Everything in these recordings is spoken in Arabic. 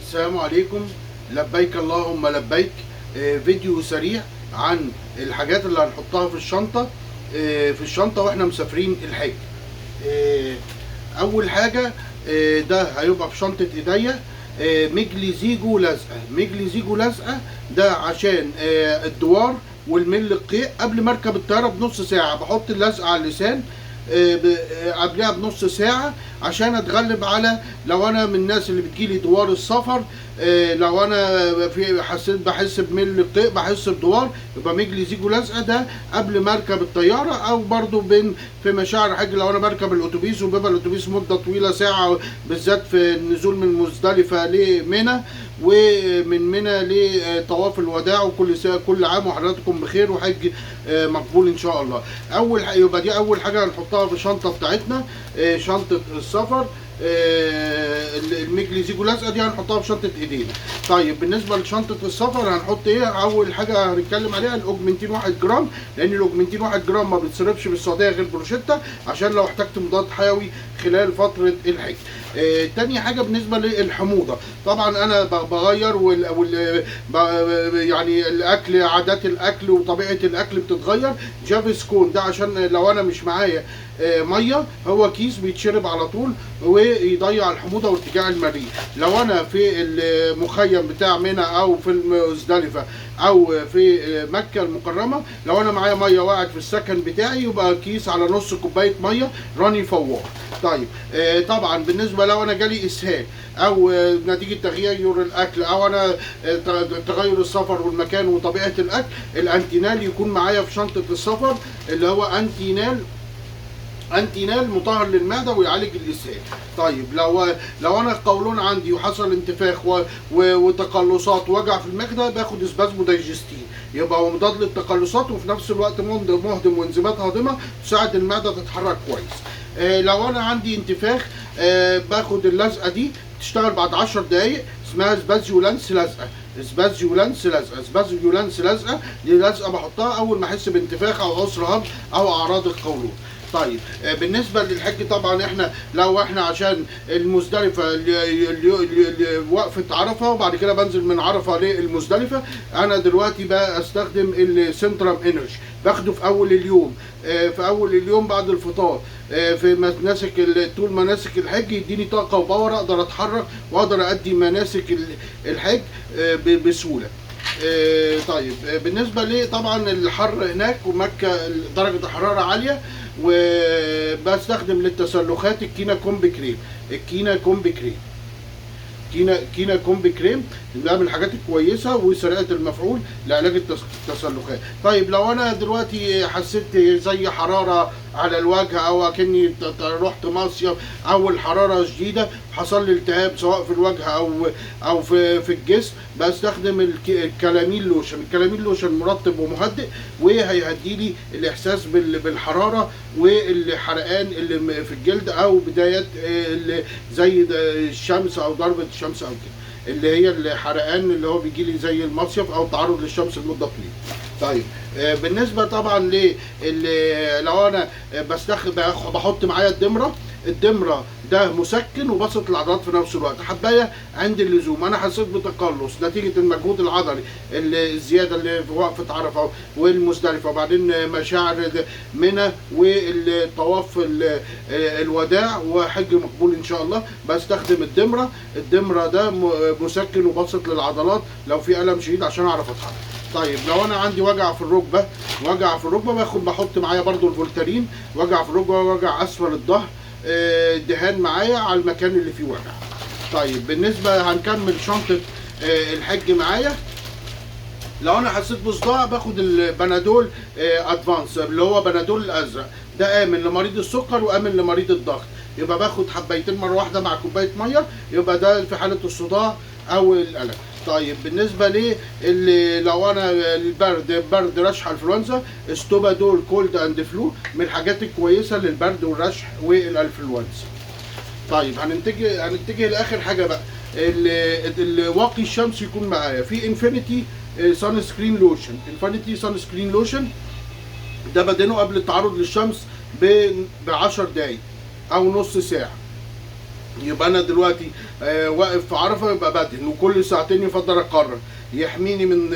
السلام عليكم. لبيك اللهم لبيك. فيديو سريع عن الحاجات اللي هنحطها في الشنطة واحنا مسافرين الحج. اول حاجة ده هيبقى في شنطة ايديا. مجلي زيجو لزقة ده عشان الدوار والمل القيء. قبل ما اركب الطيارة بنص ساعة بحط اللزقة على اللسان قبلها بنص ساعة عشان اتغلب على لو انا من الناس اللي بتجيلي دوار السفر. لو انا بحس بمل القيء، بحس بدوار، يبقى مجلي زيجو لزقه ده قبل ما اركب الطياره، او برضو في مشاعر الحج لو انا بركب الاتوبيس وبيبقى الاتوبيس مده طويله ساعه، بالذات في النزول من مزدلفه لمنى ومن منى لطواف الوداع. كل عام وحضراتكم بخير وحج مقبول ان شاء الله. يبقى دي اول حاجه هنحطها في الشنطه بتاعتنا، شنطه السفر. المجلي زيجو لزقه دي هنحطها في شنطه ايدينا. طيب بالنسبه لشنطه السفر هنحط ايه؟ اول حاجه هنتكلم عليها الاوجمنتين 1 جرام، لان الاوجمنتين 1 جرام ما بيتصرفش في السعوديه غير بروشيتا، عشان لو احتجت مضاد حيوي خلال فتره الحج. تاني حاجه بالنسبه للحموضه، طبعا انا بغير يعني الاكل، عادات الاكل وطبيعه الاكل بتتغير. جافسكون ده عشان لو انا مش معايا ميه، هو كيس بيتشرب على طول ويضيع الحموضه وارتجاع المريء. لو انا في المخيم بتاع منى او في المزدلفه او في مكه المكرمه، لو انا معايا ميه وقعت في السكن بتاعي، يبقى كيس على نص كوبايه ميه راني فوار. طيب طبعا بالنسبه لو انا جالي اسهال او نتيجه تغير الاكل، او انا تغير السفر والمكان وطبيعه الاكل، الانتينال يكون معايا في شنطه السفر، اللي هو انتينال مطهر للمعده ويعالج الاسهال. طيب لو انا القولون عندي وحصل انتفاخ وتقلصات ووجع في المعده، باخد اسبازمو دايجستين، يبقى هو مضاد للتقلصات وفي نفس الوقت مهضم وانزيمات هاضمه تساعد المعده تتحرك كويس. لو انا عندي انتفاخ باخد اللزقه دي تشتغل بعد 10 دقائق، اسمها سبازيولانس لزقه. دي لزقه بحطها اول ما احس بانتفاخ او عسر هضم او اعراض القولون. طيب بالنسبه للحج، طبعا لو احنا عشان المزدلفه وقفه عرفه وبعد كده بنزل من عرفه للمزدلفه، انا دلوقتي بقى استخدم السنترام انرجي، باخده في اول اليوم بعد الفطار، في طول مناسك الحج، يديني طاقه وباور اقدر اتحرك واقدر ادي مناسك الحج بسهوله. طيب بالنسبه لي طبعا الحر هناك ومكه درجه الحراره عاليه، وبستخدم للتسلخات الكينا كومبي كريم ده من الحاجات الكويسه وسريعه المفعول لعلاج التسلخات. طيب لو انا دلوقتي حسيت زي حراره على الوجه، او اكني رحت مصيف او الحراره شديده، حصل لي التهاب سواء في الوجه او في الجسم، بستخدم الكلامين لوشن مرطب ومهدئ، وهيهدي لي الاحساس بالحراره والحرقان اللي في الجلد، او بدايات زي الشمس او ضربه الشمس او كده، اللي هي الحرقان اللي هو بيجي لي زي المصيف او التعرض للشمس لمده طويله. طيب بالنسبه طبعا لو انا بحط معايا الدمره ده مسكن وبسط العضلات في نفس الوقت، حبايه عند اللزوم. انا حسيت بتقلص نتيجه المجهود العضلي الزياده اللي في وقفه عرفه والمزدلفه، وبعدين مشاعر منى والطواف الوداع وحج مقبول ان شاء الله، بستخدم الدمره ده مسكن وبسط للعضلات لو في الم شديد عشان اعرف اتحرك. طيب لو انا عندي وجع في الركبه بحط معايا برضو الفولتارين، وجع في الركبه ووجع اسفل الظهر، دهان معايا على المكان اللي فيه وجع. طيب بالنسبه هنكمل شنطه الحج معايا. لو انا حسيت بصداع باخد البنادول ادفانس، اللي هو بنادول الازرق، ده امن لمريض السكر وامن لمريض الضغط، يبقى باخد حبايتين مره واحده مع كوبايه ميه، يبقى ده في حاله الصداع او الالم. طيب بالنسبه لو انا البرد رشح انفلونزا، ستوبادول كولد اند فلو من الحاجات الكويسه للبرد والرشح والانفلونزا. طيب هنتجه لاخر حاجه بقى، الواقي الشمس يكون معايا في انفينيتي سان سكرين لوشن، ده بدهنه قبل التعرض للشمس ب 10 دقايق او نص ساعه. يبقى انا دلوقتي واقف في عرفه، يبقى بدهن، وكل ساعتين يفضل اقرر يحميني من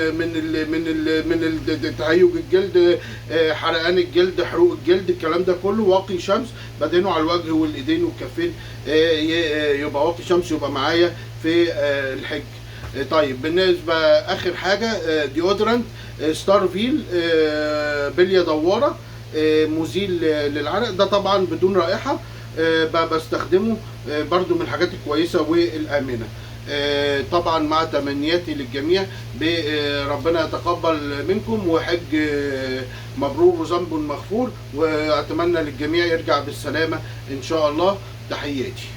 تهيج الجلد، حرقان الجلد، حروق الجلد، الكلام ده كله. واقي شمس بدهنه على الوجه والايدين والكفين، يبقى واقي شمس، يبقى معايا في الحج. طيب بالنسبه اخر حاجه ديودرنت ستارفيل بليه دواره، مزيل للعرق، ده طبعا بدون رائحه، بستخدمه برضو من الحاجات الكويسة والآمنة. طبعا مع تمنياتي للجميع بربنا يتقبل منكم، وحج مبرور وذنب مغفور، وأتمنى للجميع يرجع بالسلامة إن شاء الله. تحياتي.